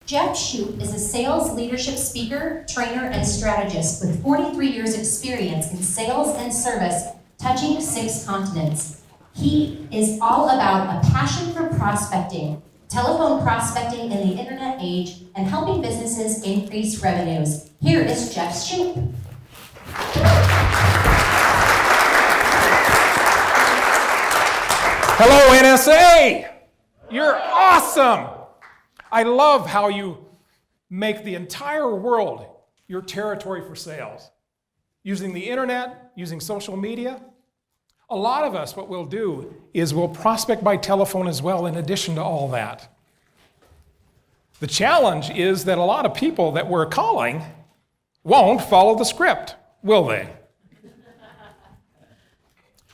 Jeff Shoup is a sales leadership speaker, trainer, and strategist with 43 years experience in sales and service, touching 6 continents. He is all about a passion for prospecting, telephone prospecting in the internet age, and helping businesses increase revenues. Here is Jeff Shoup. Hello, NSA! You're awesome! I love how you make the entire world your territory for sales. Using the internet, using social media. A lot of us, what we'll do is we'll prospect by telephone as well in addition to all that. The challenge is that a lot of people that we're calling won't follow the script, will they?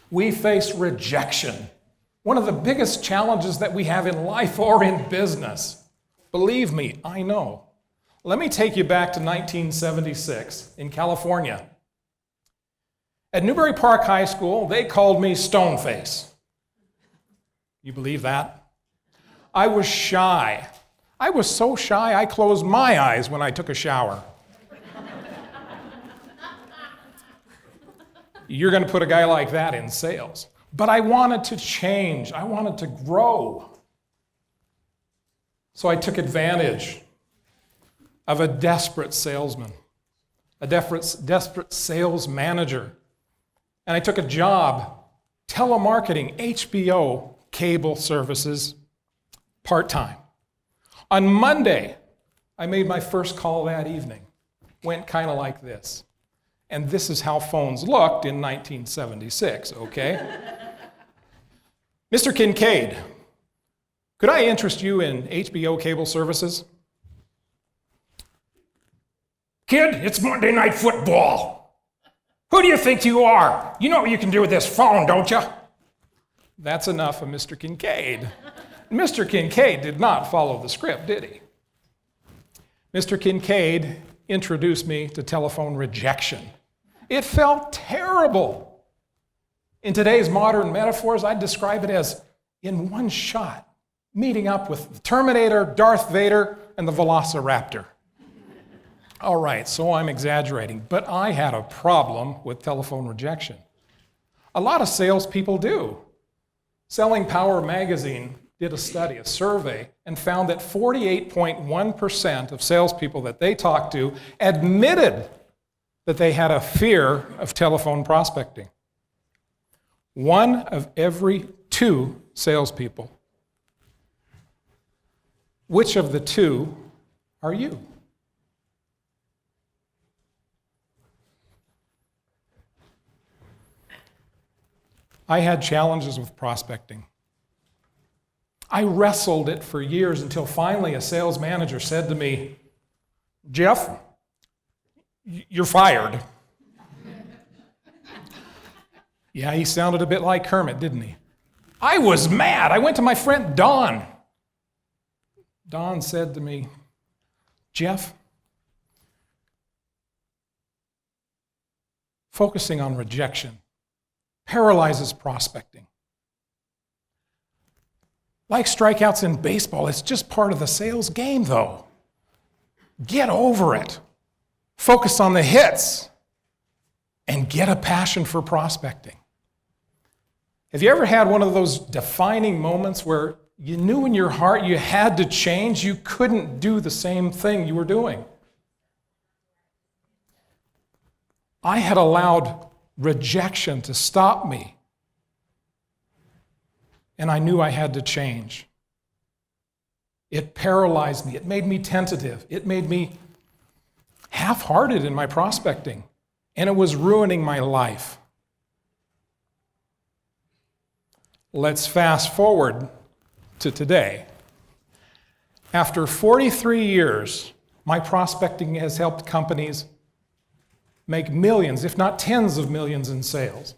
We face rejection. One of the biggest challenges that we have in life or in business. Believe me, I know. Let me take you back to 1976 in California. At Newbury Park High School, they called me Stoneface. You believe that? I was shy. I was so shy, I closed my eyes when I took a shower. You're going to put a guy like that in sales. But I wanted to change. I wanted to grow. So I took advantage of a desperate salesman, a desperate sales manager. And I took a job, telemarketing, HBO, cable services, part-time. On Monday, I made my first call that evening. Went kind of like this. And this is how phones looked in 1976, okay? Mr. Kincaid, could I interest you in HBO cable services? Kid, it's Monday Night Football. Who do you think you are? You know what you can do with this phone, don't you? That's enough of Mr. Kincaid. Mr. Kincaid did not follow the script, did he? Mr. Kincaid introduced me to telephone rejection. It felt terrible. In today's modern metaphors, I'd describe it as in one shot, meeting up with the Terminator, Darth Vader, and the Velociraptor. All right, so I'm exaggerating, but I had a problem with telephone rejection. A lot of salespeople do. Selling Power magazine did a study, a survey, and found that 48.1% of salespeople that they talked to admitted that they had a fear of telephone prospecting. 1 of every 2 salespeople. Which of the 2 are you? I had challenges with prospecting. I wrestled it for years until finally a sales manager said to me, Jeff, you're fired. Yeah, he sounded a bit like Kermit, didn't he? I was mad. I went to my friend Don. Don said to me, Jeff, focusing on rejection paralyzes prospecting. Like strikeouts in baseball, it's just part of the sales game, though. Get over it. Focus on the hits and get a passion for prospecting. Have you ever had one of those defining moments where you knew in your heart you had to change, you couldn't do the same thing you were doing? I had allowed rejection to stop me, and I knew I had to change. It paralyzed me. It made me tentative. It made me half-hearted in my prospecting, and it was ruining my life. Let's fast forward to today. After 43 years, my prospecting has helped companies make millions, if not tens of millions in sales.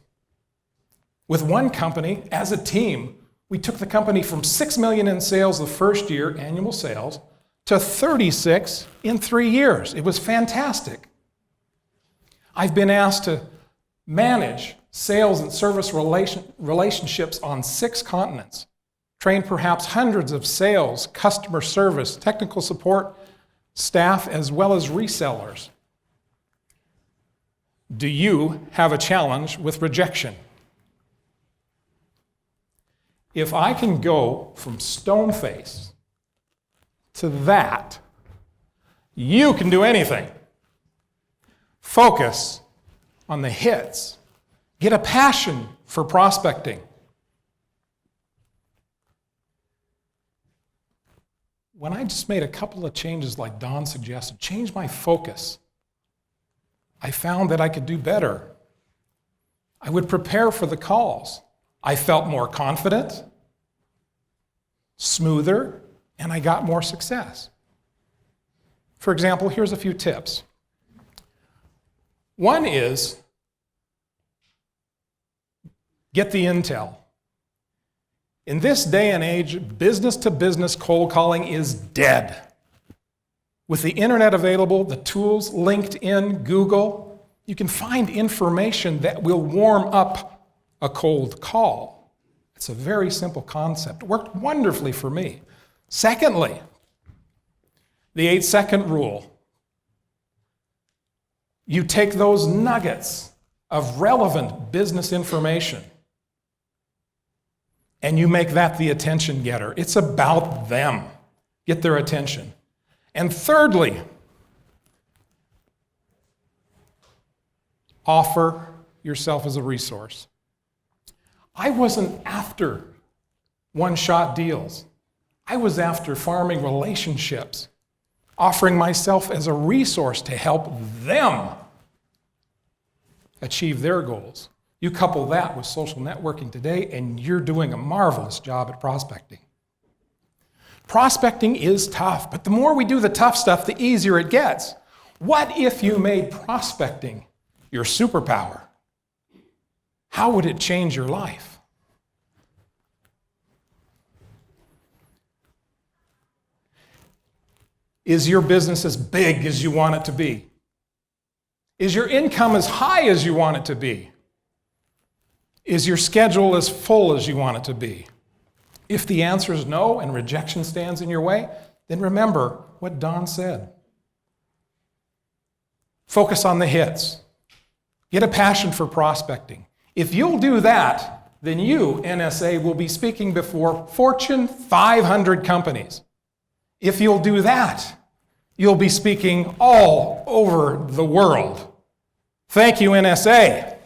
With one company, as a team, we took the company from $6 million in sales the first year, annual sales, to 36 in 3 years. It was fantastic. I've been asked to manage sales and service relationships on 6 continents. train perhaps hundreds of sales, customer service, technical support staff, as well as resellers. Do you have a challenge with rejection? If I can go from stone face to that, you can do anything. Focus on the hits. Get a passion for prospecting. When I just made a couple of changes like Don suggested, change my focus, I found that I could do better. I would prepare for the calls. I felt more confident, smoother, and I got more success. For example, here's a few tips. One is get the intel. In this day and age, business-to-business cold calling is dead. With the internet available, the tools, LinkedIn, Google, you can find information that will warm up a cold call. It's a very simple concept. It worked wonderfully for me. Secondly, the 8-second rule. You take those nuggets of relevant business information and you make that the attention getter. It's about them. Get their attention. And thirdly, offer yourself as a resource. I wasn't after one-shot deals. I was after farming relationships, offering myself as a resource to help them achieve their goals. You couple that with social networking today, and you're doing a marvelous job at prospecting. Prospecting is tough, but the more we do the tough stuff, the easier it gets. What if you made prospecting your superpower? How would it change your life? Is your business as big as you want it to be? Is your income as high as you want it to be? Is your schedule as full as you want it to be? If the answer is no and rejection stands in your way, then remember what Don said. Focus on the hits. Get a passion for prospecting. If you'll do that, then you, NSA, will be speaking before Fortune 500 companies. If you'll do that, you'll be speaking all over the world. Thank you, NSA.